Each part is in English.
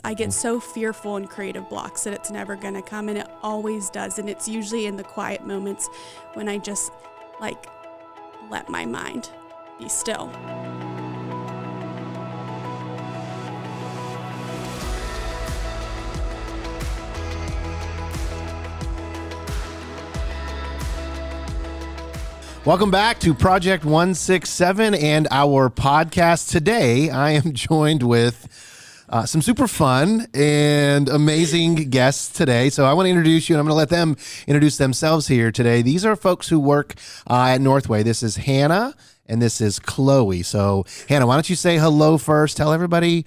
I get so fearful in creative blocks that it's never going to come, and it always does. And it's usually in the quiet moments when I just let my mind be still. Welcome back to Project 167 and our podcast. Today, I am joined with some super fun and amazing guests today. So I want to introduce you, and I'm going to let them introduce themselves here today. These are folks who work at Northway. This is Hannah, and this is Chloe. So Hannah, why don't you say hello first? Tell everybody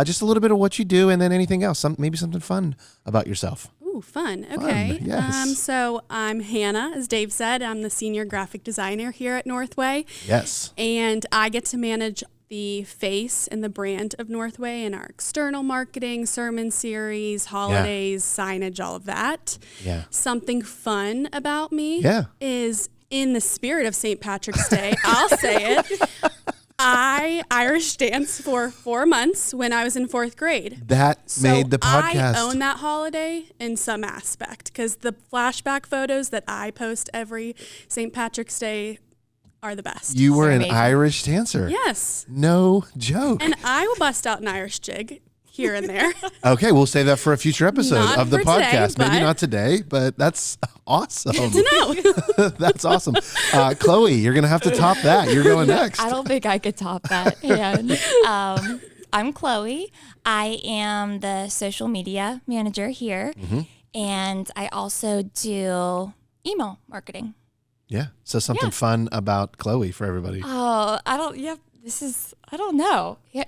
just a little bit of what you do, and then anything else, maybe something fun about yourself. Ooh, fun. Okay. Fun, yes. So I'm Hannah, as Dave said. I'm the senior graphic designer here at Northway. Yes. And I get to manage the face and the brand of Northway and our external marketing, sermon series, holidays, signage, all of that. Yeah. Something fun about me is, in the spirit of St. Patrick's Day, I'll say it, I Irish danced for 4 months when I was in 4th grade. That made the podcast. I own that holiday in some aspect, because the flashback photos that I post every St. Patrick's Day are the best. You were an Irish dancer. Yes. No joke. And I will bust out an Irish jig here and there. Okay, we'll save that for a future episode Not of the for podcast. today, Maybe not today, but that's awesome. Good to know. That's awesome. Chloe, you're going to have to top that. You're going next. I don't think I could top that. And, I'm Chloe. I am the social media manager here. Mm-hmm. And I also do email marketing. Yeah. So something fun about Chloe for everybody. Oh, I don't know. Yeah.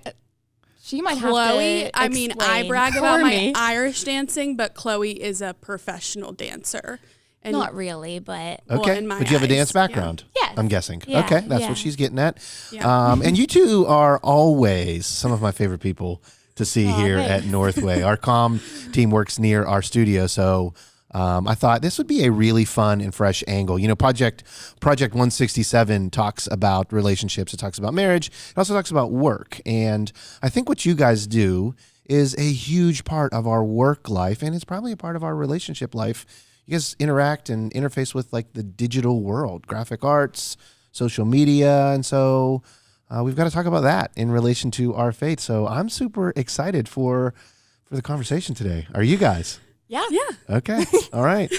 She might have to I mean, I brag about my Irish dancing, but Chloe is a professional dancer. And not really, but... Okay, in my but you have a eyes, dance background, Yes. I'm guessing. Yeah, Okay, that's what she's getting at. Yeah. And you two are always some of my favorite people to see here at Northway. Our comm team works near our studio, so... I thought this would be a really fun and fresh angle. You know, Project 167 talks about relationships. It talks about marriage. It also talks about work. And I think what you guys do is a huge part of our work life, and it's probably a part of our relationship life. You guys interact and interface with like the digital world, graphic arts, social media. And so we've got to talk about that in relation to our faith. So I'm super excited for the conversation today. Are you guys? Yeah. Okay. All right.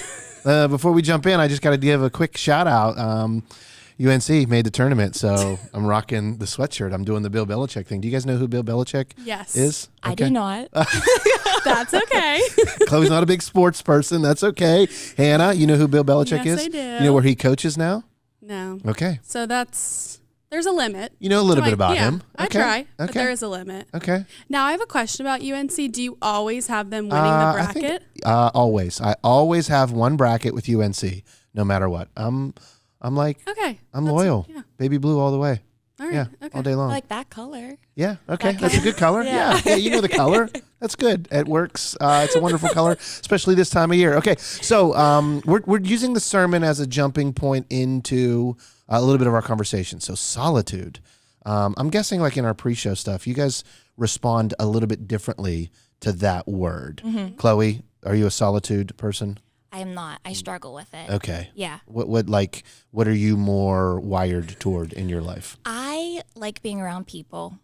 Before we jump in, I just got to give a quick shout out. UNC made the tournament, so I'm rocking the sweatshirt. I'm doing the Bill Belichick thing. Do you guys know who Bill Belichick is? I do not. That's okay. Chloe's not a big sports person. That's okay. Hannah, you know who Bill Belichick is? Yes, I do. You know where he coaches now? No. Okay. So there's a limit. You know a little bit about him. I Okay. try, but Okay. there is a limit. Okay. Now, I have a question about UNC. Do you always have them winning the bracket? Always. I always have one bracket with UNC, no matter what. I'm like, Okay. I'm loyal. Yeah. Baby blue all the way. All right. Yeah, Okay. all day long. I like that color. Yeah. Okay. That That's a color? good color. Yeah. Yeah. You know the color. That's good. It works. It's a wonderful color, especially this time of year. Okay. So we're using the sermon as a jumping point into a little bit of our conversation. So solitude. I'm guessing like in our pre-show stuff, you guys respond a little bit differently to that word. Mm-hmm. Chloe, are you a solitude person? I am not. I struggle with it. Okay. Yeah. What are you more wired toward in your life? I like being around people.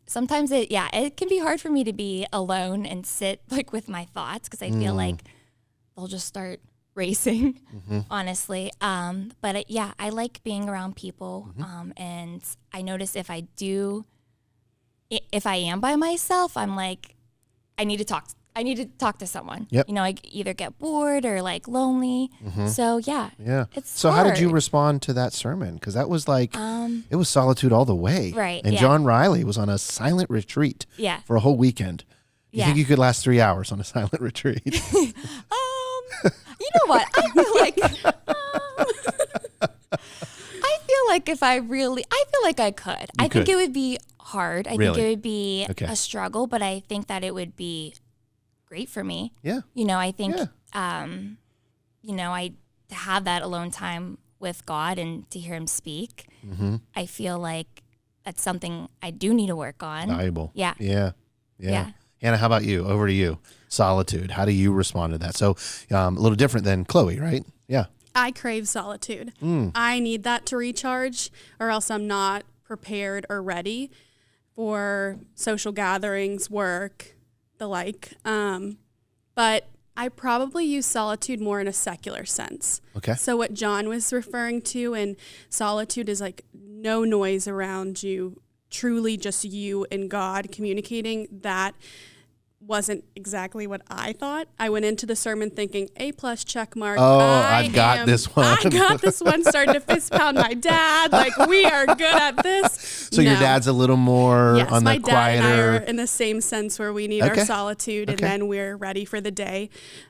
Sometimes it can be hard for me to be alone and sit like with my thoughts because I feel like they'll just start racing, honestly. But I like being around people. And I notice if I am by myself, I'm like, I need to talk to someone. Yep. You know, I either get bored or like lonely. So yeah. It's So how did you hard. respond to that sermon? Because that was like, it was solitude all the way. Right, And yeah. John Riley was on a silent retreat Yeah. for a whole weekend. You Yeah. think you could last 3 hours on a silent retreat? You know what? I feel like I feel like I could. I think it would be hard. I think it would be a struggle, but I think that it would be great for me. Yeah. You know, I think, I to have that alone time with God and to hear him speak, I feel like that's something I do need to work on. Valuable. Yeah. Yeah. Hannah, how about you? Over to you. Solitude. How do you respond to that? So a little different than Chloe, right? Yeah. I crave solitude. I need that to recharge, or else I'm not prepared or ready for social gatherings, work, the like. But I probably use solitude more in a secular sense. Okay. So what John was referring to, and solitude is like no noise around you, truly just you and God communicating. That wasn't exactly what I thought. I went into the sermon thinking A+ check mark. Oh, I've got this one. I got this one. Started to fist pound my dad. Like, we are good at this. So your dad's a little more on the quieter. My dad and I are in the same sense where we need our solitude and then we're ready for the day.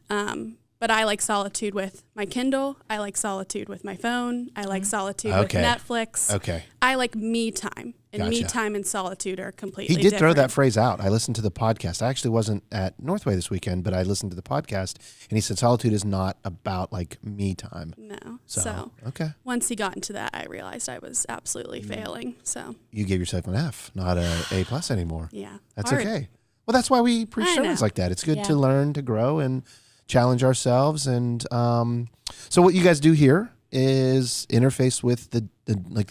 But I like solitude with my Kindle. I like solitude with my phone. I like solitude with Netflix. Okay. I like me time. And me time and solitude are completely different. He did throw that phrase out. I listened to the podcast. I actually wasn't at Northway this weekend, but I listened to the podcast, and he said solitude is not about like me time. No. So once he got into that, I realized I was absolutely failing. So you gave yourself an F, not A+ anymore. Yeah. That's okay. Well, that's why we preach sermons like that. It's good to learn, to grow, and challenge ourselves. And so what you guys do here is interface with the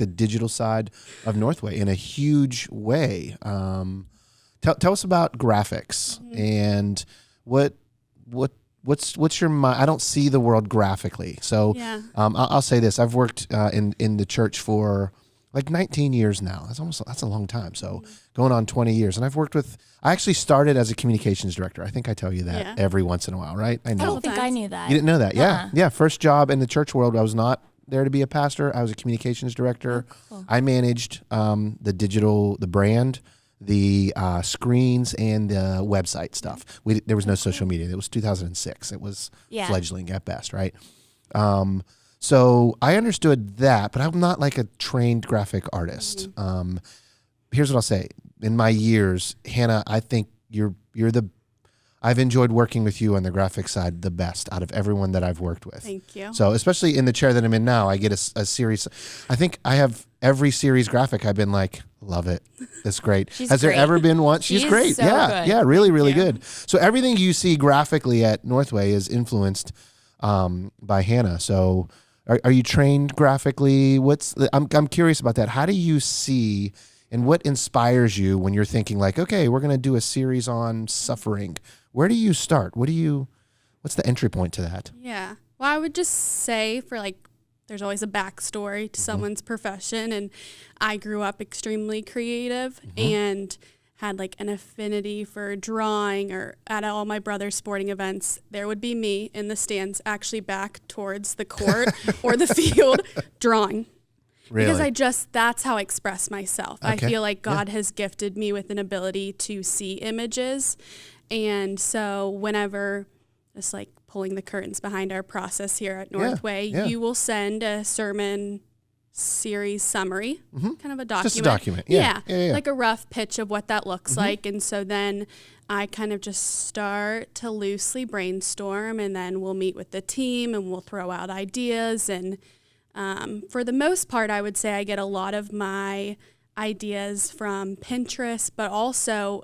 digital side of Northway in a huge way. Tell us about graphics and what's your mind? I don't see the world graphically. So I'll say this. I've worked in the church for like 19 years now. That's a long time. So going on 20 years. And I actually started as a communications director. I think I tell you that every once in a while, right? I don't think I knew that. You didn't know that? Yeah. Yeah. First job in the church world. I was not there to be a pastor. I was a communications director. Oh, cool. I managed the digital, the brand, the screens, and the website stuff. There was no social media. It was 2006. It was fledgling at best, right? So I understood that, but I'm not like a trained graphic artist. Here's what I'll say. In my years, Hannah, I think I've enjoyed working with you on the graphic side the best out of everyone that I've worked with. Thank you. So especially in the chair that I'm in now, I get a series. I think I have every series graphic. I've been like, love it. It's great. Has there ever been one? She's great. So good. Yeah, really, really good. So everything you see graphically at Northway is influenced by Hannah. So are you trained graphically? I'm curious about that. How do you see and what inspires you when you're thinking like, okay, we're going to do a series on suffering? Where do you start? What's the entry point to that? Yeah. Well, I would just say there's always a backstory to someone's profession. And I grew up extremely creative and had like an affinity for drawing, or at all my brother's sporting events, there would be me in the stands, actually back towards the court or the field, drawing. Really? Because that's how I express myself. Okay. I feel like God has gifted me with an ability to see images. And so whenever, just like pulling the curtains behind our process here at Northway, you will send a sermon series summary, kind of a document. Just a document. Yeah. Like a rough pitch of what that looks like. And so then I kind of just start to loosely brainstorm, and then we'll meet with the team and we'll throw out ideas. And for the most part, I would say I get a lot of my ideas from Pinterest, but also,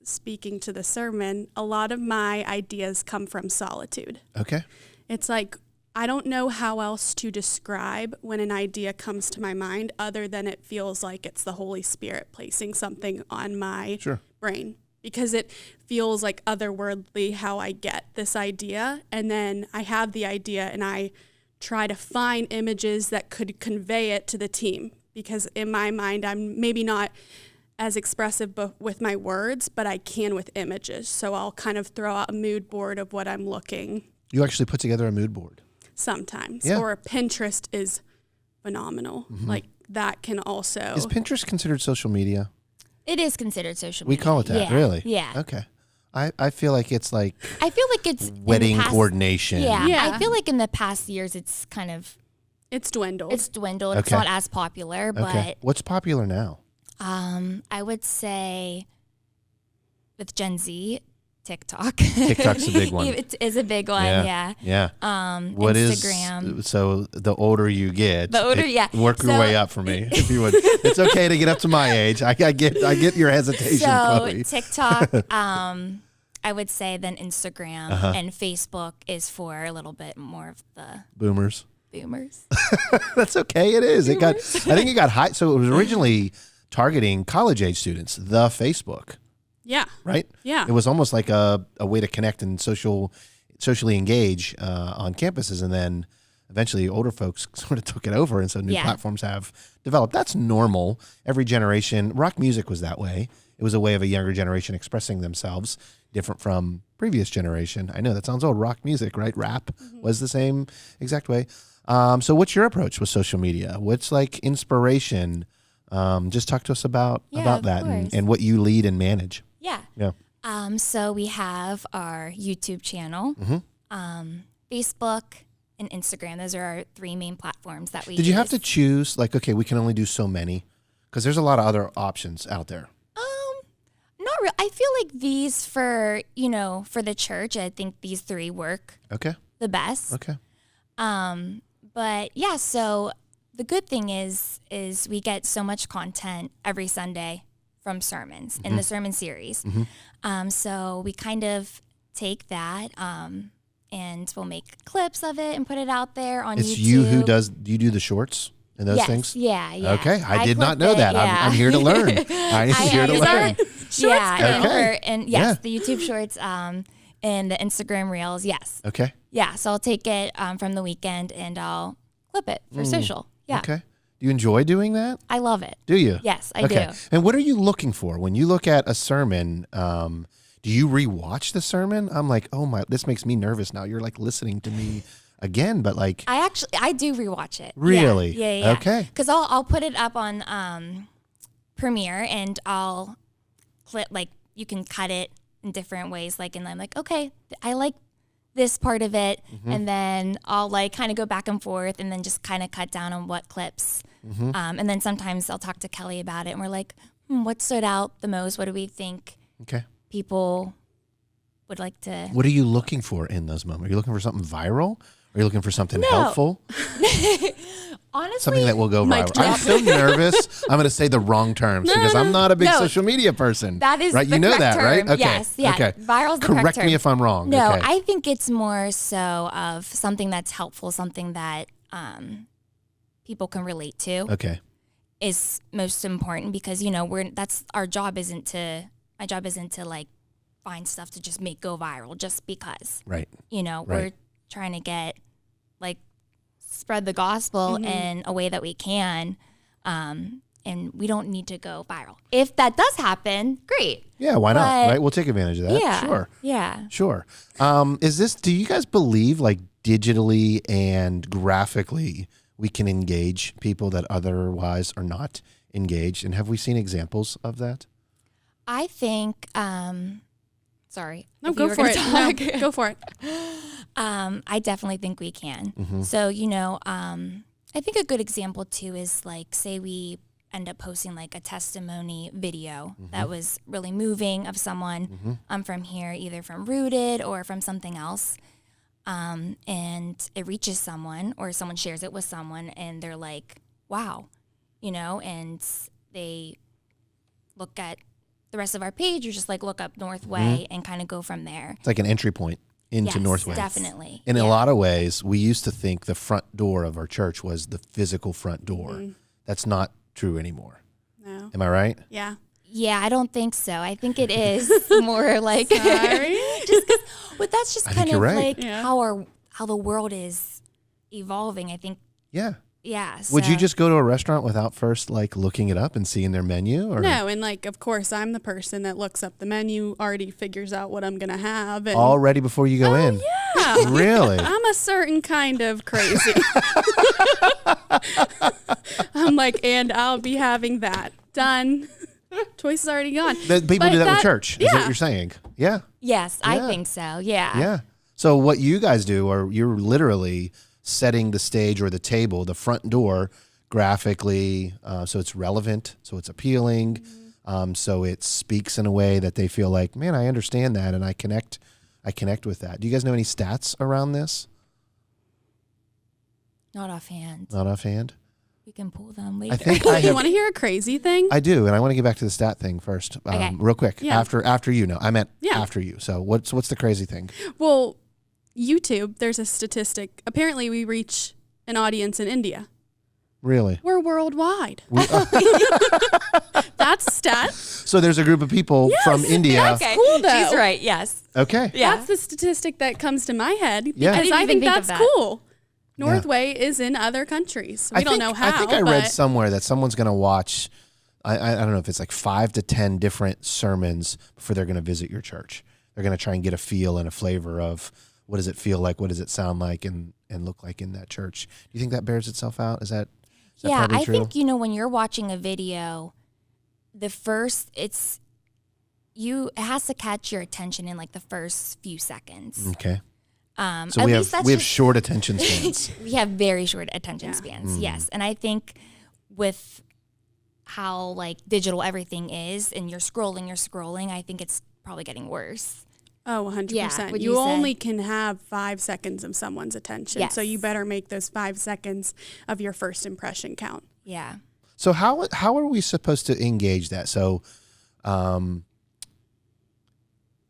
speaking to the sermon, a lot of my ideas come from solitude. Okay. It's like, I don't know how else to describe when an idea comes to my mind other than it feels like it's the Holy Spirit placing something on my brain, because it feels like otherworldly how I get this idea. And then I have the idea and I try to find images that could convey it to the team, because in my mind, I'm maybe not as expressive with my words, but I can with images. So I'll kind of throw out a mood board of what I'm looking. You actually put together a mood board? Sometimes. Yeah. Or Pinterest is phenomenal. Like that can also... Is Pinterest considered social media? It is considered social media. We call it that, really? Yeah. Okay. I feel like it's like... I feel like it's... wedding coordination. Yeah. I feel like in the past years it's kind of... It's dwindled. It's not as popular, but... What's popular now? I would say with Gen Z, TikTok. TikTok's a big one. It is a big one, yeah. Yeah. What Instagram. So the older you get, work your way up for me, if you would. It's okay to get up to my age. I get your hesitation, so Chloe. TikTok, I would say then Instagram and Facebook is for a little bit more of the boomers. That's okay. It is. I think it got high. So it was originally targeting college age students, the Facebook. Yeah. Right? Yeah. It was almost like a way to connect and socially engage on campuses. And then eventually older folks sort of took it over. And so new platforms have developed. That's normal. Every generation, rock music was that way. It was a way of a younger generation expressing themselves, different from previous generation. I know that sounds old. Rock music, right? Rap was the same exact way. So what's your approach with social media? What's like inspiration? Just talk to us about that and what you lead and manage. Yeah. So we have our YouTube channel, Facebook, and Instagram. Those are our 3 main platforms that we use. Did you have to choose, like, okay, we can only do so many? Because there's a lot of other options out there. Not really. I feel like these for the church, I think these 3 work the best. Okay. But yeah, so the good thing is we get so much content every Sunday from sermons in the sermon series. So we kind of take that and we'll make clips of it and put it out there on YouTube. It's you who do you do the shorts and those things? Yeah. Okay. I did not know that. Yeah. I'm here to learn. I'm here to learn. The YouTube shorts and the Instagram reels, yes. Okay. Yeah, so I'll take it from the weekend and I'll clip it for social. Yeah. Okay. Do you enjoy doing that? I love it. Do you? Yes, I do. And what are you looking for when you look at a sermon? Do you rewatch the sermon? I'm like, oh my, this makes me nervous now. You're like listening to me again, but like I do rewatch it. Really? Yeah. Okay. Because I'll put it up on Premiere and I'll clip, like you can cut it in different ways, like, and I'm like, okay, I like this part of it, and then I'll like kind of go back and forth and then just kind of cut down on what clips. And then sometimes I'll talk to Kelly about it and we're like, what stood out the most? What do we think people would like to... What are you looking for in those moments? Are you looking for something viral? Are you looking for something helpful? Honestly, something that will go viral. I'm so nervous. I'm going to say the wrong terms because I'm not a big social media person. That is right. The you know correct that, term. right? Okay. Yes. Yeah. Okay. Viral's the correct correct term. me if I'm wrong. No, okay. I think it's more so of something that's helpful, something that people can relate to. Okay. Is most important because that's our job. My job isn't to like find stuff to just go viral just because. Right. We're trying to get spread the gospel in a way that we can, and we don't need to go viral. If that does happen, great. Yeah, why not? Right, we'll take advantage of that. Yeah, sure. Yeah, sure. Do you guys believe like digitally and graphically we can engage people that otherwise are not engaged? And have we seen examples of that? I think. Sorry. No, go for it. No, go for it. I definitely think we can. So, I think a good example too is like, say we end up posting like a testimony video that was really moving of someone from here, either from Rooted or from something else. And it reaches someone or someone shares it with someone and they're like, wow, and they look at the rest of our page or just like look up Northway and kind of go from there. It's like an entry point into Northway. Definitely. In a lot of ways, we used to think the front door of our church was the physical front door. That's not true anymore. No. Am I right? Yeah. Yeah, I don't think so. I think it is more like sorry. But that's just kind of like how the world is evolving. I think. Yeah. Yeah. So. Would you just go to a restaurant without first like looking it up and seeing their menu? Or? No, and like of course I'm the person that looks up the menu, already figures out what I'm gonna have, and already before you go in. Yeah. Really? I'm a certain kind of crazy. I'm like, and I'll be having that done. Choice is already gone. People do that with church. Is what you're saying? Yeah. Yes, I think so. Yeah. Yeah. So what you guys do, are you're literally setting the stage or the table, the front door, graphically, so it's relevant, so it's appealing, So it speaks in a way that they feel like, man, I understand that and I connect with that. Do you guys know any stats around this? Not offhand. Not offhand? We can pull them later. I think You want to hear a crazy thing? I do, and I want to get back to the stat thing first, Okay. real quick. Yeah. After you know, I meant after you. So what's the crazy thing? Well, YouTube, there's a statistic. Apparently, we reach an audience in India. Really? We're worldwide. That's a stat. So there's a group of people from India. That's cool, though. She's right. Yes. Okay. Yeah. That's the statistic that comes to my head because Yeah. I didn't I even think think that's of that. cool. Northway is in other countries. We don't know how. I think I read but somewhere that someone's going to watch, I don't know if it's like 5 to 10 different sermons before they're going to visit your church. They're going to try and get a feel and a flavor of what does it feel like, what does it sound like and look like in that church. Do you think that bears itself out? Is that probably I true? think, when you're watching a video, it has to catch your attention in like the first few seconds. Okay. So at we least have that's short attention spans. We have very short attention spans, yes. And I think with how like digital everything is and you're scrolling, I think it's probably getting worse. Oh, 100%. Yeah, would you you say? only can have 5 seconds of someone's attention. Yes. So you better make those 5 seconds of your first impression count. Yeah. So how are we supposed to engage that? So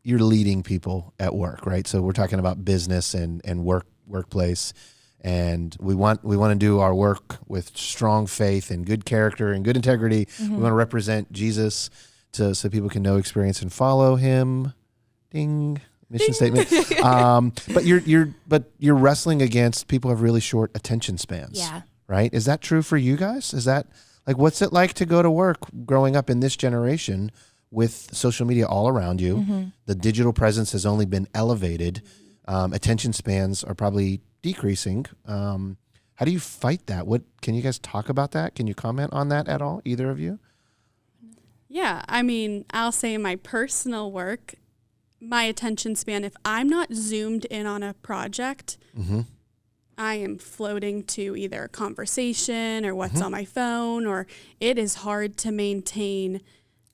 you're leading people at work, right? So we're talking about business and workplace, and we want to do our work with strong faith and good character and good integrity. Mm-hmm. We want to represent Jesus so people can know, experience, and follow him. Ding. Mission statement. But you're wrestling against people who have really short attention spans. Yeah. Right? Is that true for you guys? Is that like what's it like to go to work growing up in this generation with social media all around you? Mm-hmm. The digital presence has only been elevated. Attention spans are probably decreasing. How do you fight that? Can you guys talk about that? Can you comment on that at all, either of you? Yeah, I mean, I'll say in my personal work, my attention span, if I'm not zoomed in on a project, I am floating to either a conversation or what's on my phone, or it is hard to maintain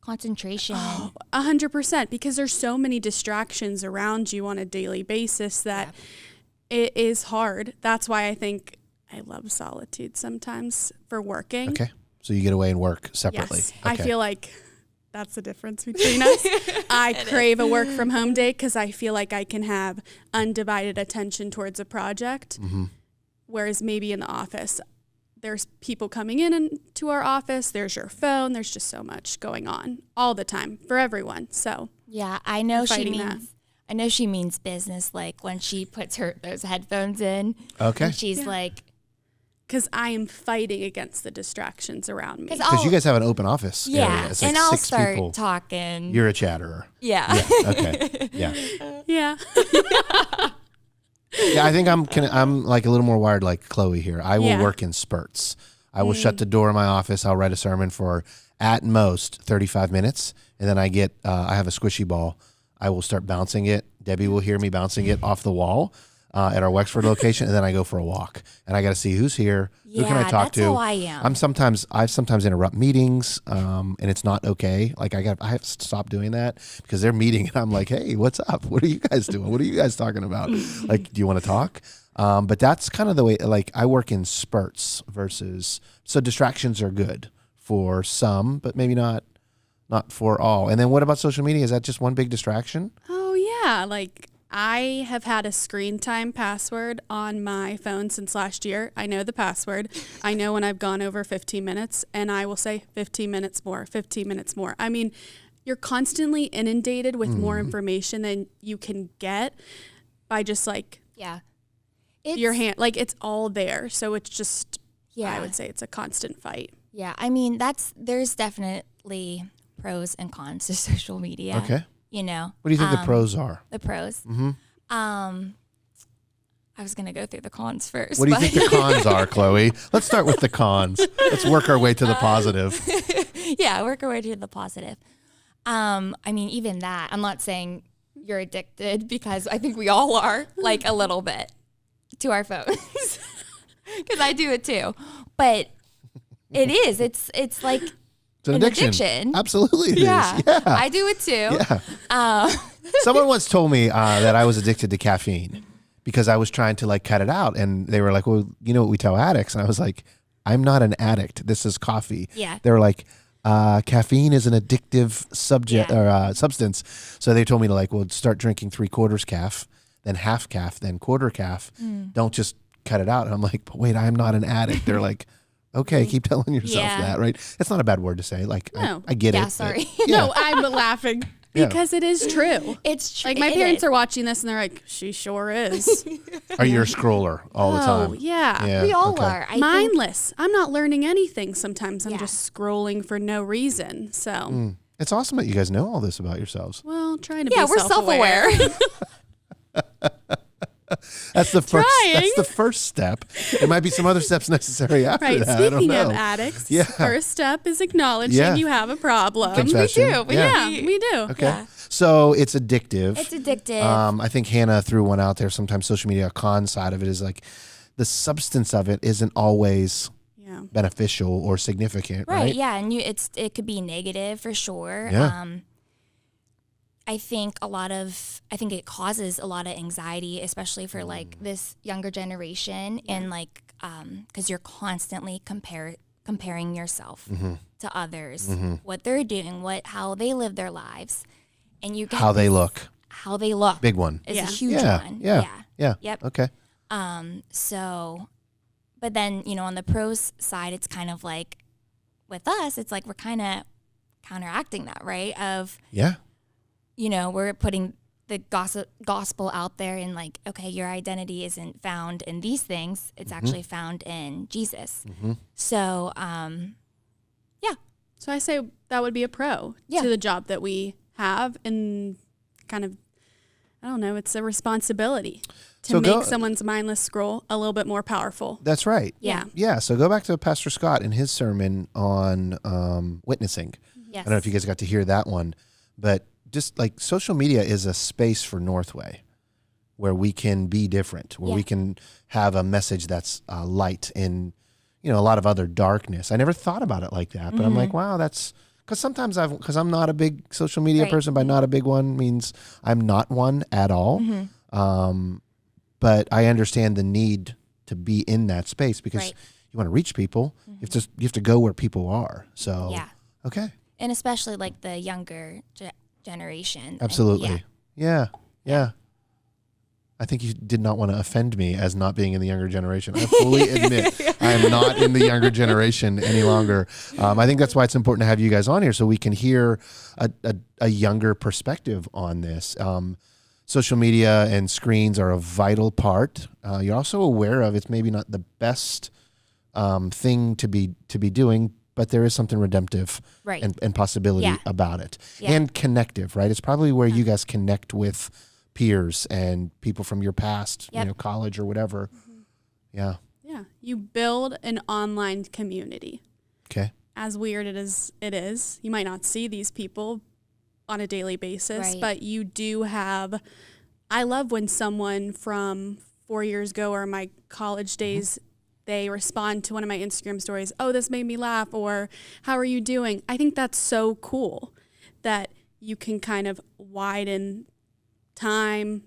Concentration. 100% because there's so many distractions around you on a daily basis that it is hard. That's why I think I love solitude sometimes for working. Okay. So you get away and work separately. Yes. Okay. I feel like that's the difference between us. I crave a work from home day because I feel like I can have undivided attention towards a project. Whereas maybe in the office, there's people coming into our office. There's your phone. There's just so much going on all the time for everyone. So Yeah, I know she fighting means. that. I know she means business, like when she puts those headphones in. Okay. And she's like, because I am fighting against the distractions around me. Because you guys have an open office area. yeah, It's like and I'll 6 start people. talking. You're a chatterer. Yeah. Yeah. Okay. Yeah. Yeah. Yeah, I think I'm like a little more wired like Chloe here. I will Yeah. work in spurts. I will shut the door in my office. I'll write a sermon for at most 35 minutes, and then I have a squishy ball. I will start bouncing it. Debbie will hear me bouncing it off the wall at our Wexford location, and then I go for a walk. And I got to see who's here. Who can I Yeah, talk that's to? how I am. I sometimes interrupt meetings, and it's not okay. Like I have to stop doing that because they're meeting, and I'm like, hey, what's up? What are you guys doing? What are you guys talking about? Like, do you want to talk? But that's kind of the way. Like I work in spurts so distractions are good for some, but maybe not for all. And then what about social media? Is that just one big distraction? Oh, yeah. Like, I have had a screen time password on my phone since last year. I know the password. I know when I've gone over 15 minutes, and I will say 15 minutes more, 15 minutes more. I mean, you're constantly inundated with more information than you can get by just like Yeah. your hand. Like, it's all there. So it's just, Yeah. I would say it's a constant fight. Yeah. I mean, there's definitely pros and cons to social media. Okay. You know. What do you think the pros are? The pros. Mm-hmm. I was gonna go through the cons first. What do you think the cons are, Chloe? Let's start with the cons. Let's work our way to the positive. Yeah, work our way to the positive. I mean, even that, I'm not saying you're addicted because I think we all are, like a little bit, to our phones. Because I do it too. But it is. It's like It's an addiction. Absolutely, it is. Yeah, yeah. I do it too. Yeah. Someone once told me that I was addicted to caffeine because I was trying to like cut it out, and they were like, "Well, you know what we tell addicts?" And I was like, "I'm not an addict. This is coffee." Yeah. They were like, "Caffeine is an addictive substance." So they told me to like, well, start drinking 3/4 calf, then half calf, then quarter calf. Don't just cut it out. And I'm like, but wait, I'm not an addict. They're like, okay, keep telling yourself that, right? It's not a bad word to say. Like, No. I get it. Yeah, sorry. No, I'm laughing because it is true. It's true. Like my parents are watching this and they're like, she sure is. Are you a scroller all the time? Oh, yeah. We all are. I think Mindless. I'm not learning anything. Sometimes I'm just scrolling for no reason. So, It's awesome that you guys know all this about yourselves. well, trying to be we're self-aware. That's the first. That's the first step. There might be some other steps necessary after Right. that. I don't Speaking know. of addicts, Yeah. first step is acknowledging you have a problem. Confession. We do. We do. Okay. Yeah. So it's addictive. It's addictive. I think Hannah threw one out there. Sometimes social media con side of it is like the substance of it isn't always beneficial or significant, right? Yeah, and it could be negative for sure. Yeah. I think it causes a lot of anxiety, especially for like this younger generation, and like because you're constantly comparing yourself to others, what they're doing, how they live their lives, and you get How they look. Big one is a huge yeah. one. Yeah. Yep. Okay. So, but then on the pros side, it's kind of like with us, it's like we're kind of counteracting that, right? We're putting the gospel out there, and like, okay, your identity isn't found in these things. It's actually found in Jesus. So, So I say that would be a pro to the job that we have, and kind of, I don't know, it's a responsibility to make someone's mindless scroll a little bit more powerful. That's right. Yeah. Yeah. So go back to Pastor Scott and his sermon on witnessing. Yes. I don't know if you guys got to hear that one, but just like social media is a space for Northway where we can be different, where we can have a message that's light in, a lot of other darkness. I never thought about it like that, but I'm like, wow, that's because sometimes because I'm not a big social media person. By not a big one means I'm not one at all. But I understand the need to be in that space because you want to reach people. You have to go where people are. So okay, and especially like the younger generation. Absolutely. Yeah. I think you did not want to offend me as not being in the younger generation. I fully admit I am not in the younger generation any longer. I think that's why it's important to have you guys on here so we can hear a younger perspective on this. Social media and screens are a vital part. You're also aware of it's maybe not the best thing to be doing, but there is something redemptive and possibility about it. And connective, right? It's probably where you guys connect with peers and people from your past, college or whatever. Yeah. You build an online community. Okay. As weird it is, you might not see these people on a daily basis, but you do have, I love when someone from 4 years ago or my college days, they respond to one of my Instagram stories, oh, this made me laugh, or how are you doing? I think that's so cool that you can kind of widen time,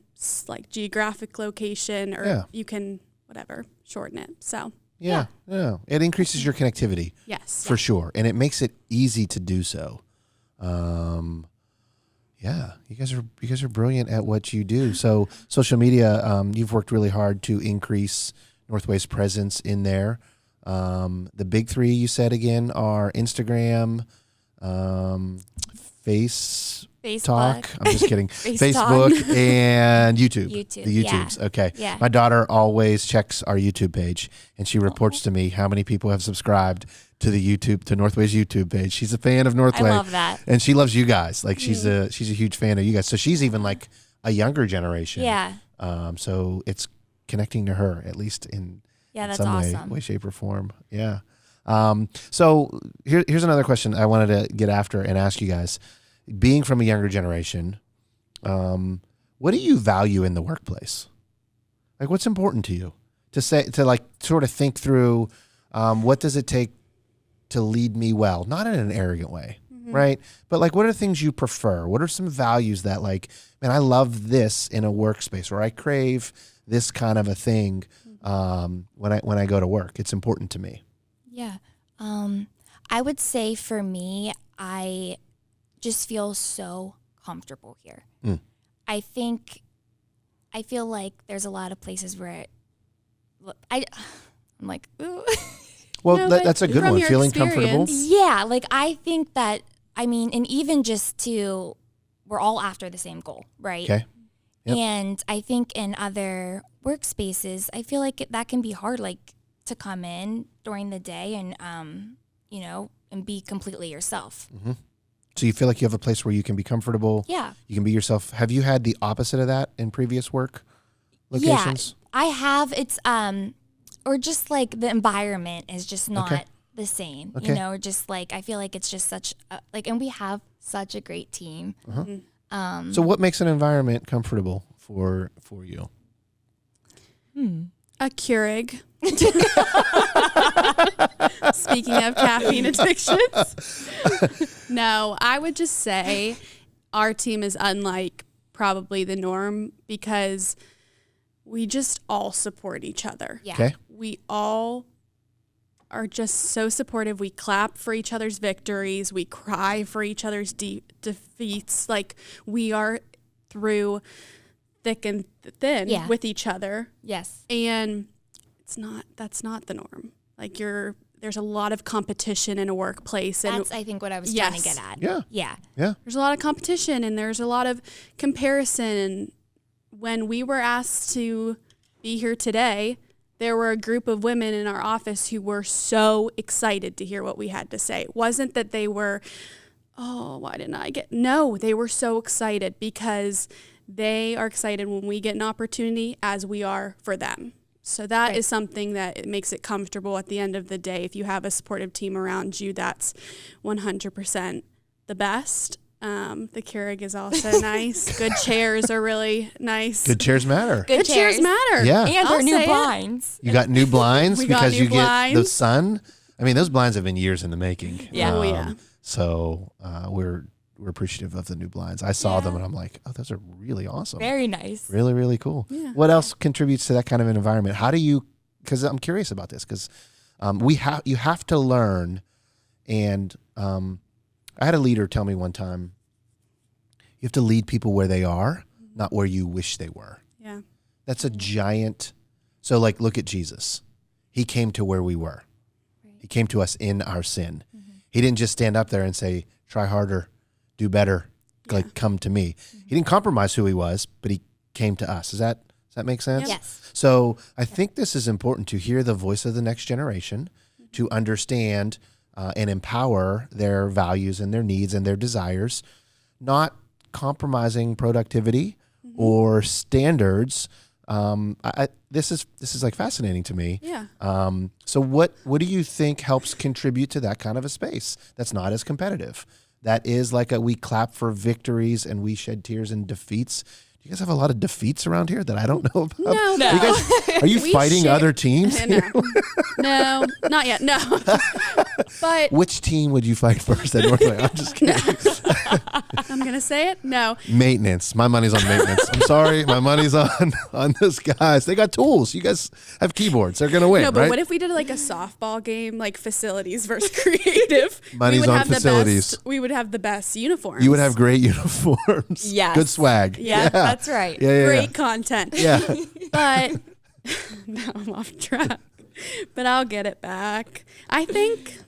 like geographic location, or you can, shorten it. So, yeah. It increases your connectivity. Yes. For sure. And it makes it easy to do so. You guys are brilliant at what you do. So social media, you've worked really hard to increase Northway's presence in there. The big three you said again are Instagram, Facebook. I'm just kidding. Facebook and YouTube. The YouTubes. Yeah. Okay. Yeah. My daughter always checks our YouTube page and she reports to me how many people have subscribed to Northway's YouTube page. She's a fan of Northway. I love that. And she loves you guys. Like she's a huge fan of you guys. So she's even like a younger generation. Yeah. So it's connecting to her at least in some way, shape, or form. Yeah. So here's another question I wanted to get after and ask you guys. Being from a younger generation, what do you value in the workplace? Like, what's important to you to sort of think through, what does it take to lead me well, not in an arrogant way, right? But like, what are things you prefer? What are some values that like, man, I love this in a workspace, or I crave this kind of a thing when I go to work. It's important to me. Yeah. I would say for me, I just feel so comfortable here. I feel like there's a lot of places where I'm like, ooh. Well, no, that's a good one. Feeling comfortable. Yeah. Like, I think that, I mean, and even just we're all after the same goal, right? Okay. Yep. And I think in other workspaces, I feel like that can be hard, like to come in during the day and, and be completely yourself. Mm-hmm. So you feel like you have a place where you can be comfortable? Yeah. You can be yourself. Have you had the opposite of that in previous work locations? Yeah, I have. It's, or just like the environment is just not the same, or just like, I feel like it's just such and we have such a great team. So what makes an environment comfortable for you? A Keurig. Speaking of caffeine addictions. No, I would just say our team is unlike probably the norm because we just all support each other. Yeah. Okay. We all are just so supportive. We clap for each other's victories. We cry for each other's defeats. Like, we are through thick and thin with each other. Yes. And that's not the norm. Like, there's a lot of competition in a workplace. And that's, I think, what I was trying to get at. Yeah. There's a lot of competition and there's a lot of comparison. And when we were asked to be here today, there were a group of women in our office who were so excited to hear what we had to say. It wasn't that they were, oh, why didn't I get? No, they were so excited because they are excited when we get an opportunity as we are for them. So that is something that it makes it comfortable at the end of the day. If you have a supportive team around you, that's 100% the best. The Keurig is also nice. Good chairs are really nice. Good chairs matter. Good chairs matter. Yeah. And our new blinds. You got new blinds because you blinds. Get the sun. I mean, those blinds have been years in the making. Yeah. So we're appreciative of the new blinds. I saw them and I'm like, oh, those are really awesome. Very nice. Really, really cool. Yeah. What else contributes to that kind of an environment? How do you, because I'm curious about this, because you have to learn. And I had a leader tell me one time, you have to lead people where they are, not where you wish they were. Yeah. That's a giant. So like, look at Jesus. He came to where we were. Right. He came to us in our sin. Mm-hmm. He didn't just stand up there and say, try harder, do better, like come to me. Mm-hmm. He didn't compromise who he was, but he came to us. Does that make sense? Yes. So I think this is important to hear the voice of the next generation, to understand and empower their values and their needs and their desires, not compromising productivity or standards. This is like fascinating to me. Yeah. So what do you think helps contribute to that kind of a space that's not as competitive? That is like we clap for victories and we shed tears in defeats. Do you guys have a lot of defeats around here that I don't know about? No. Are you fighting other teams? No, not yet. No. But which team would you fight first at Northway? I'm just kidding. I'm going to say it. No. Maintenance. My money's on maintenance. I'm sorry. My money's on those guys. They got tools. You guys have keyboards. They're going to win, No, but right? what if we did like a softball game, like facilities versus creative? Money's on facilities. We would have the best uniforms. You would have great uniforms. Yes. Good swag. Yeah, that's right. Yeah. Great content. Yeah. But now I'm off track. But I'll get it back. I think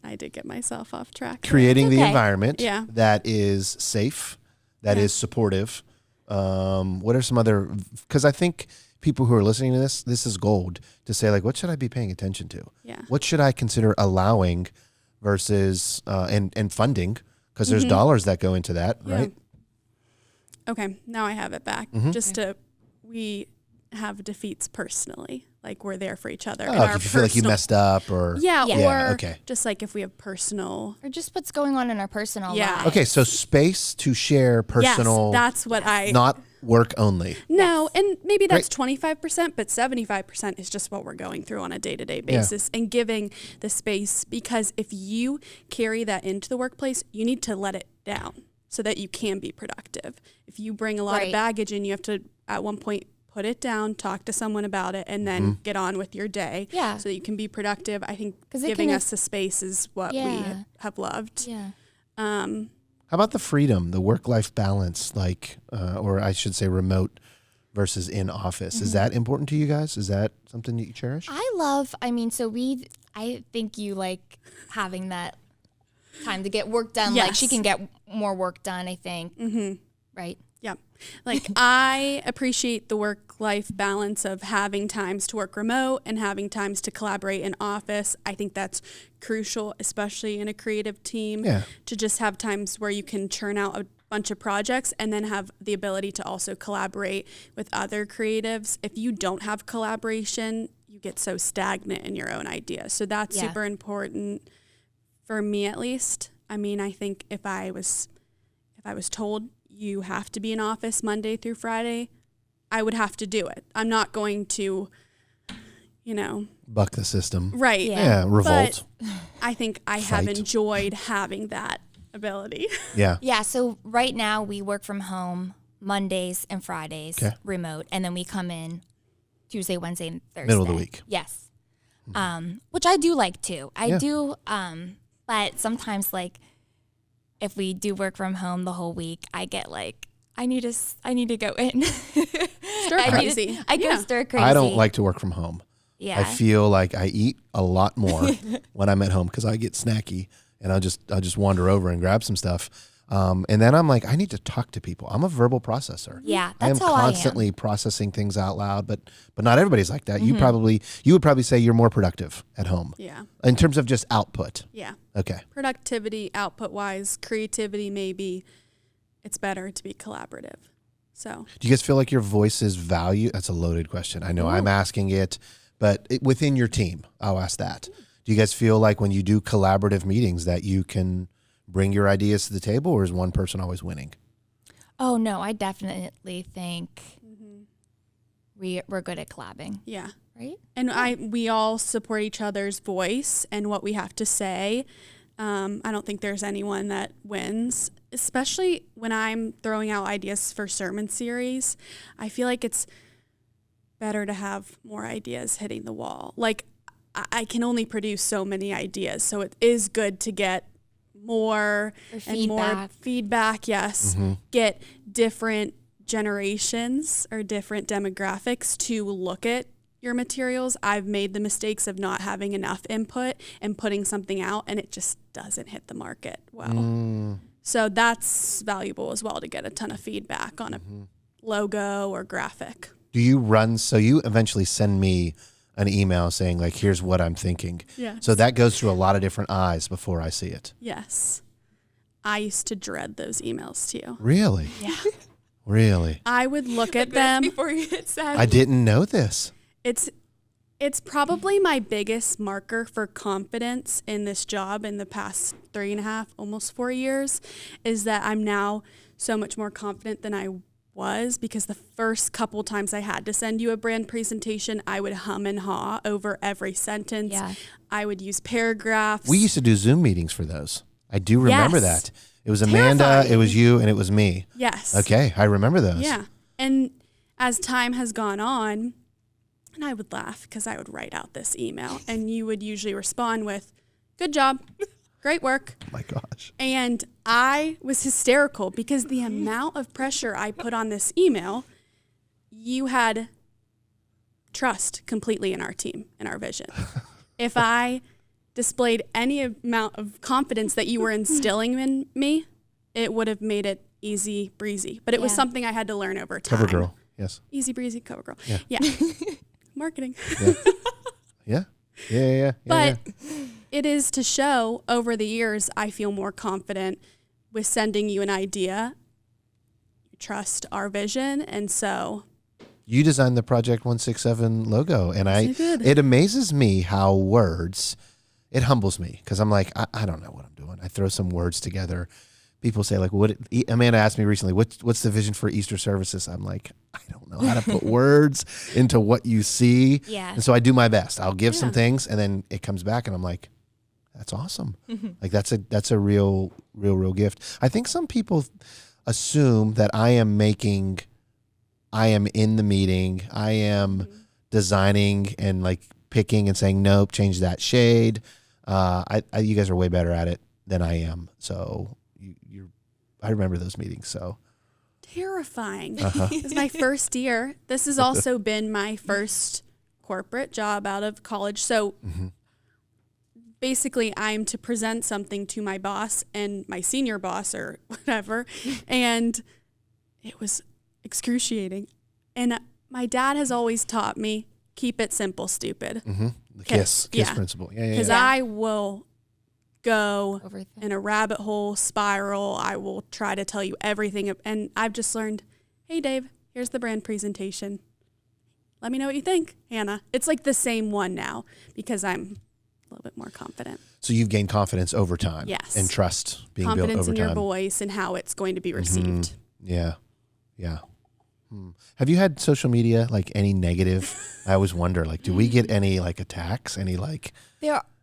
I did get myself off track. Creating the environment Yeah. that is safe, that is supportive. What are some other, because I think people who are listening to this is gold to say, like, what should I be paying attention to? Yeah. What should I consider allowing versus and funding, because there's dollars that go into that, right? Okay, now I have it back. We have defeats personally. Like, we're there for each other. Oh, if you feel like you messed up or... or just like if we have personal... Or just what's going on in our personal lives. Okay, so space to share personal... Yes, that's what I... Not work only. No, and maybe that's 25%, but 75% is just what we're going through on a day-to-day basis and giving the space, because if you carry that into the workplace, you need to let it down so that you can be productive. If you bring a lot of baggage in, you have to at one point put it down, talk to someone about it, and then get on with your day so that you can be productive. I think giving us the space is what we have loved. Yeah. How about the freedom, the work-life balance, like, or I should say remote versus in office? Is that important to you guys? Is that something that you cherish? I think you like having that time to get work done. Like she can get more work done, I think. Right? Yeah. Like I appreciate the work-life balance of having times to work remote and having times to collaborate in office. I think that's crucial, especially in a creative team, to just have times where you can churn out a bunch of projects and then have the ability to also collaborate with other creatives. If you don't have collaboration, you get so stagnant in your own ideas. So that's super important for me, at least. I mean, I think if I was told you have to be in office Monday through Friday, I would have to do it. I'm not going to, buck the system. Right. Yeah, revolt. But I think I have enjoyed having that ability. Yeah. Yeah, so right now we work from home Mondays and Fridays, remote, and then we come in Tuesday, Wednesday, and Thursday. Middle of the week. Yes. Which I do like too. I do, but sometimes like, if we do work from home the whole week, I get like, I need to go in. Stir crazy. I go stir crazy. I don't like to work from home. Yeah. I feel like I eat a lot more when I'm at home because I get snacky and I'll just wander over and grab some stuff. And then I'm like, I need to talk to people. I'm a verbal processor. Yeah, that's how I am constantly processing things out loud, but not everybody's like that. You would probably say you're more productive at home. Yeah. In terms of just output. Yeah. Okay. Productivity, output-wise, creativity, maybe it's better to be collaborative. So. Do you guys feel like your voice is valued? That's a loaded question. I know I'm asking it, but within your team, I'll ask that. Do you guys feel like when you do collaborative meetings that you can bring your ideas to the table, or is one person always winning? Oh, no, I definitely think we're good at collabing. Yeah. Right? And we all support each other's voice and what we have to say. I don't think there's anyone that wins, especially when I'm throwing out ideas for sermon series. I feel like it's better to have more ideas hitting the wall. Like, I can only produce so many ideas, so it is good to get more more feedback. Yes. Get different generations or different demographics to look at your materials. I've made the mistakes of not having enough input and putting something out, and it just doesn't hit the market well. So that's valuable as well, to get a ton of feedback on a logo or graphic. Do you so you eventually send me an email saying like, here's what I'm thinking. Yes. So that goes through a lot of different eyes before I see it. Yes. I used to dread those emails too. Really? Yeah. Really? I would look at them before you hit send. I didn't know this. It's probably my biggest marker for confidence in this job in the past 3.5, almost 4 years, is that I'm now so much more confident than I was, because the first couple times I had to send you a brand presentation, I would hum and haw over every sentence. Yeah. I would use paragraphs. We used to do Zoom meetings for those. I do remember that. It was Terrifying. Amanda, it was you, and it was me. Yes. Okay, I remember those. Yeah. And as time has gone on, and I would laugh because I would write out this email and you would usually respond with, good job, great work. Oh my gosh. And I was hysterical because the amount of pressure I put on this email, you had trust completely in our team and our vision. If I displayed any amount of confidence that you were instilling in me, it would have made it easy breezy. But it was something I had to learn over time. Cover girl, yes. Easy breezy cover girl. Yeah. Marketing. Yeah. But it is to show over the years, I feel more confident with sending you an idea. You trust our vision. And so you designed the Project 167 logo, and it amazes me how it humbles me, because I'm like, I don't know what I'm doing. I throw some words together, people say like, what Amanda asked me recently, what's the vision for Easter services? I'm like, I don't know how to put words into what you see. Yeah. And so I do my best. I'll give some things and then it comes back and I'm like, that's awesome. Like that's a real gift. I think some people assume that I am in the meeting. I am designing and like picking and saying, nope, change that shade. You guys are way better at it than I am. So I remember those meetings. So terrifying. It's my first year. This has also been my first corporate job out of college. So basically I'm to present something to my boss and my senior boss or whatever. And it was excruciating. And my dad has always taught me, keep it simple, stupid. The KISS principle. Yeah. Because I will go in a rabbit hole spiral. I will try to tell you everything. And I've just learned, hey, Dave, here's the brand presentation. Let me know what you think, Hannah. It's like the same one now because I'm a little bit more confident. So you've gained confidence over time. Yes. And trust being built over time. Confidence in your voice and how it's going to be received. Yeah. Have you had social media, like any negative? I always wonder, like, do we get any like attacks, any like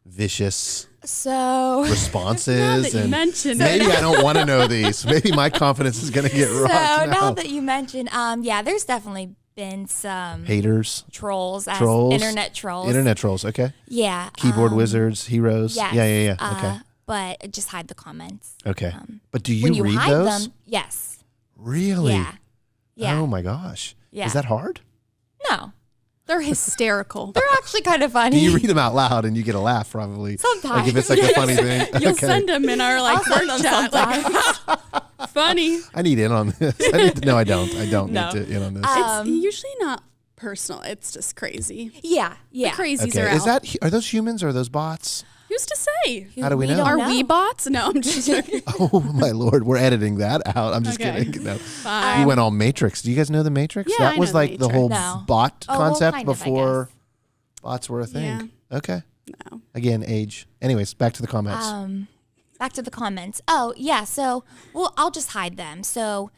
vicious responses? Now that you mention maybe I don't want to know these. Maybe my confidence is going to get rocked now. Now that you mention, there's definitely been some haters, trolls, internet trolls. Okay. Yeah. Keyboard wizards, heroes. Yes. Yeah. Okay. But just hide the comments. Okay. But do you when you read hide those? them, yes. Really? Yeah. Oh my gosh. Yeah. Is that hard? No. They're hysterical. They're actually kind of funny. Do you read them out loud and you get a laugh probably? Sometimes. Like if it's like a funny thing. You'll send them in our like work chat. Like, funny. I need in on this. No, I don't. I don't need to in on this. It's usually not personal. It's just crazy. Yeah. The crazies are Okay. out. Are those humans or are those bots? Who's to say? How do we know? Are we bots? No, I'm just joking. Oh my Lord, we're editing that out. I'm just kidding. No. We went all Matrix. Do you guys know the Matrix? Yeah, That was I know like the whole bot concept before bots were a thing. Yeah. Okay. No. Again, age. Anyways, back to the comments. Back to the comments. Oh, yeah. So, I'll just hide them. So,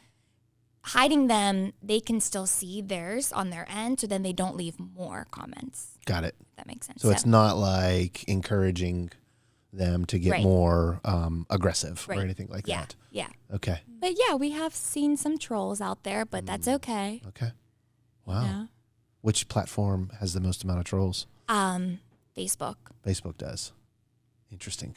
hiding them, they can still see theirs on their end, so then they don't leave more comments. Got it. If that makes sense. So it's not like encouraging them to get more aggressive or anything like that. Yeah. Okay. But yeah, we have seen some trolls out there, but that's okay. Okay. Wow. Yeah. Which platform has the most amount of trolls? Facebook. Facebook does. Interesting.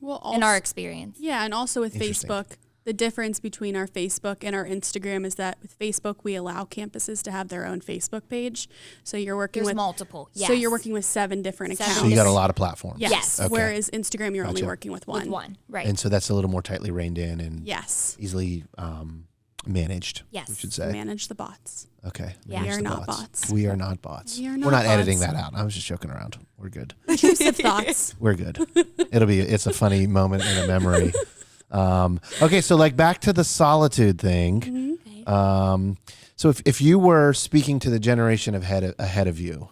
Well, also, in our experience. Yeah, and also with Facebook, the difference between our Facebook and our Instagram is that with Facebook, we allow campuses to have their own Facebook page. So you're working with multiple. Yes. So you're working with 7 different accounts. So you got a lot of platforms. Yes. Okay. Whereas Instagram, you're only working with one. Right. And so that's a little more tightly reined in and easily managed. Yes. We should say. Manage the bots. Okay. Yeah. We are not bots. We are not bots. We are not We're not bots. editing that out. I was just joking around. We're good. Intrusive thoughts. We're good. It's a funny moment in a memory. Okay, so like back to the Solitude thing. Okay. So if you were speaking to the generation ahead of you,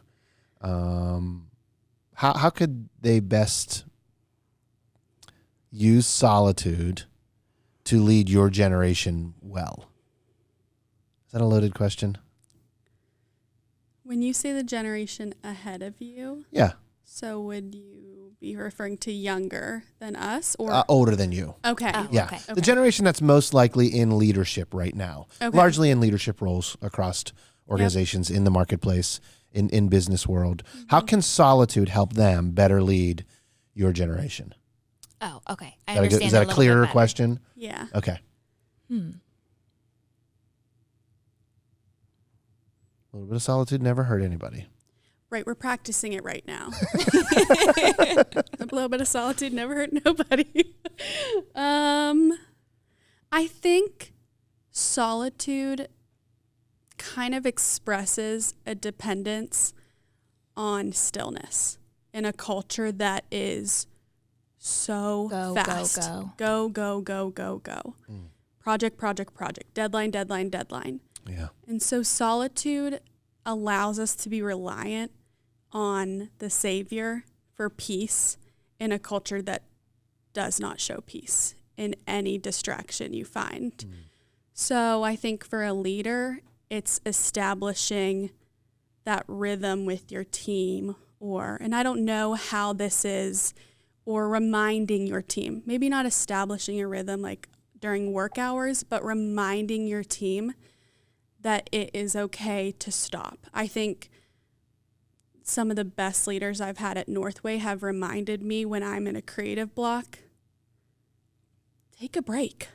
how could they best use Solitude to lead your generation well? Is that a loaded question? When you say the generation ahead of you, Yeah. so would you be referring to younger than us or Older than you? Okay. Oh, Yeah. okay. The generation that's most likely in leadership right now, largely in leadership roles across organizations in the marketplace, in business world. How can Solitude help them better lead your generation? Oh, okay. I understand. Is that a little clearer bit better. question? Yeah. Okay. A little bit of solitude never hurt anybody. Right, we're practicing it right now. A little bit of solitude never hurt nobody. I think solitude kind of expresses a dependence on stillness in a culture that is so fast. Go. Project. Deadline. Yeah. And so solitude allows us to be reliant on the Savior for peace in a culture that does not show peace in any distraction you find. So I think for a leader, it's establishing that rhythm with your team, and I don't know how this is, or reminding your team, maybe not establishing a rhythm like during work hours, but reminding your team that it is okay to stop. I think some of the best leaders I've had at Northway have reminded me when I'm in a creative block, take a break.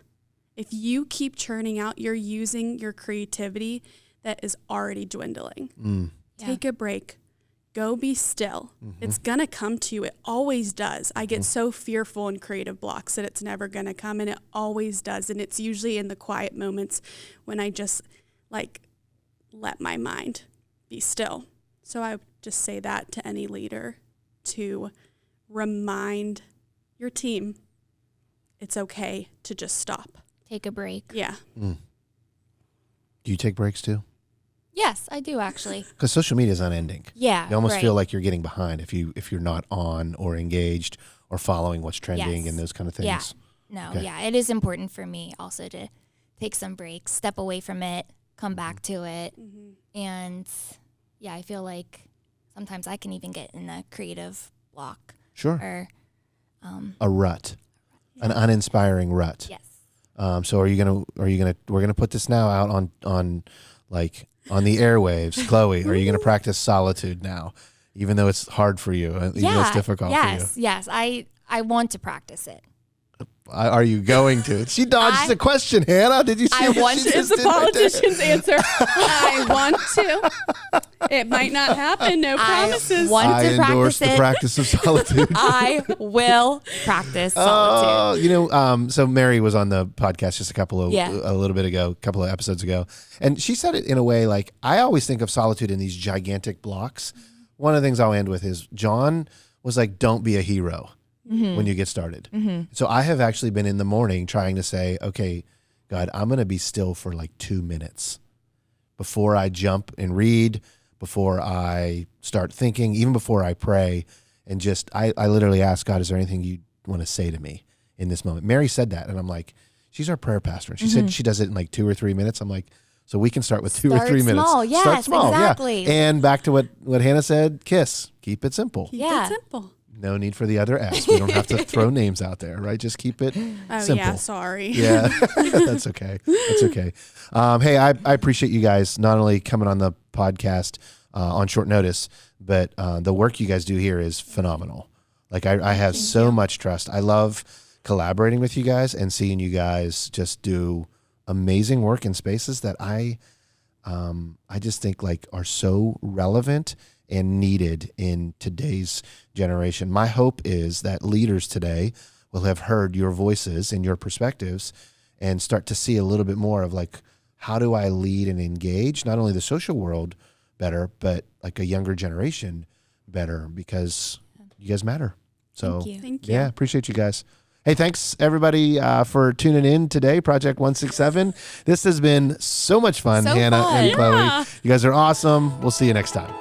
If you keep churning out, you're using your creativity that is already dwindling. Take a break. Go be still. It's going to come to you. It always does. I get so fearful in creative blocks that it's never going to come, and it always does. And it's usually in the quiet moments when I just let my mind be still. So I would just say that to any leader, to remind your team it's okay to just stop. Take a break. Yeah. Do you take breaks too? Yes, I do actually. Because social media is unending. Yeah. You almost feel like you're getting behind if you're not on or engaged or following what's trending and those kind of things. Yeah. No, yeah. It is important for me also to take some breaks, step away from it, come back to it. And I feel like sometimes I can even get in a creative block. Sure. Or a rut. An uninspiring rut. Yes. So we're gonna put this now out on the airwaves. Chloe, are you gonna practice Solitude now, even though it's hard for you, even though it's difficult for you? Yes. I want to practice it. Are you going to? She dodged the question, Hannah. Did you see what she just It's a did right politician's answer. I want to. It might not happen. No promises. I endorse the practice of Solitude. I will practice Solitude. So Mary was on the podcast just a little bit ago, a couple of episodes ago, and she said it in a way like, I always think of Solitude in these gigantic blocks. One of the things I'll end with is John was like, don't be a hero. When you get started. So I have actually been in the morning trying to say, okay, God, I'm going to be still for 2 minutes before I jump and read, before I start thinking, even before I pray. And just, I literally ask God, is there anything you want to say to me in this moment? Mary said that. And I'm like, she's our prayer pastor. And she said she does it in 2 or 3 minutes. I'm like, so we can start with 2 or 3 minutes. Yes, start small. Exactly. Yeah. And back to what Hannah said, KISS. Keep it simple. Keep it simple. No need for the other S. We don't have to throw names out there, right? Just keep it simple. Yeah, sorry. Yeah, that's okay. That's okay. Hey, I appreciate you guys not only coming on the podcast on short notice, but the work you guys do here is phenomenal. I have so much trust. I love collaborating with you guys and seeing you guys just do amazing work in spaces that I just think are so relevant and needed in today's generation. My hope is that leaders today will have heard your voices and your perspectives and start to see a little bit more of how do I lead and engage not only the social world better, but a younger generation better, because you guys matter. So Thank you. Yeah, appreciate you guys. Hey, thanks everybody for tuning in today, Project 167. This has been so much fun, Hannah and Chloe. You guys are awesome. We'll see you next time.